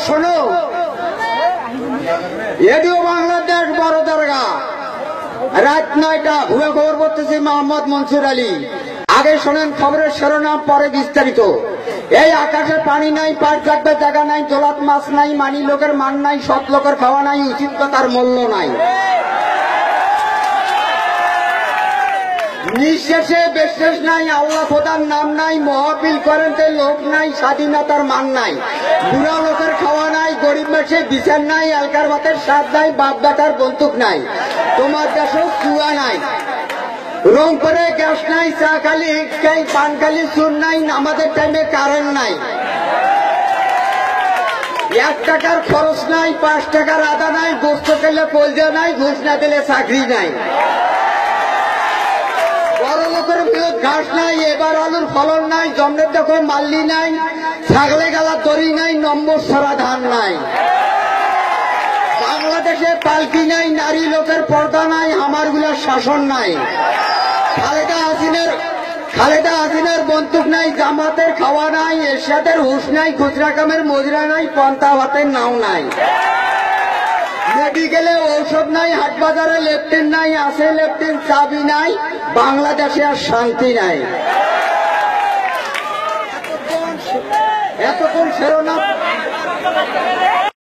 শোনো, রেডিও বাংলাদেশ বড় দরগা, রাত 9টা, ভুয়া খবর বলতেছি মোহাম্মদ মনসুর আলী। আগে শোনেন খবরের শিরোনাম, পরে বিস্তারিত। এই আকাশে পানি নাই, পাট কাটবে জায়গা নাই, জলাত মাছ নাই, মানি লোকের মান নাই, সৎ লোকের খাওয়া নাই, উচিত কথার মূল্য নাই। নিঃশেষে বিশ্বাস নাই, আল্লাহ খোদার নাম নাই, মহাপিল করেন তাই লোক নাই, স্বাধীনতার মান নাই, বুড়া লোকের খাওয়া নাই, গরিব মাসে বিচার নাই, আলকার ভাতের স্বাদ নাই, বাপ বেটার বন্দুক নাই, তোমার দেশেও চুয়া নাই, রংপুরে গ্যাস নাই, চা খালি খাই, পান খালি চুর নাই, আমাদের টাইমে কারেন্ট নাই, 1 টাকার খরচ নাই, 5 টাকার আদা নাই, গোস্ত খেলে কলজা নাই, ঘুষ না দিলে চাকরি নাই, বড় লোকের বিরোধ ঘাস নাই, এবার আলুর ফলন নাই, জন্মের দেখো মাল্লি নাই, ছাগলে গালা দড়ি নাই, নম্বর ছড়া ধান নাই, বাংলাদেশে পালকি নাই, নারী লোকের পর্দা নাই, আমারগুলার শাসন নাই, খালেদা হাসিনার বন্দুক নাই, জামাতের খাওয়া নাই, এরশাদের হুশ নাই, খুচরা কামের মজুরা নাই, পন্থা ভাতের নাও নাই, মেডিকেলে ঔষধ নাই, হাট বাজারে লেফটেন নাই, আছে লেফটেন চাবি নাই, বাংলাদেশে আর শান্তি নাই। এতক্ষণ শিরোনাম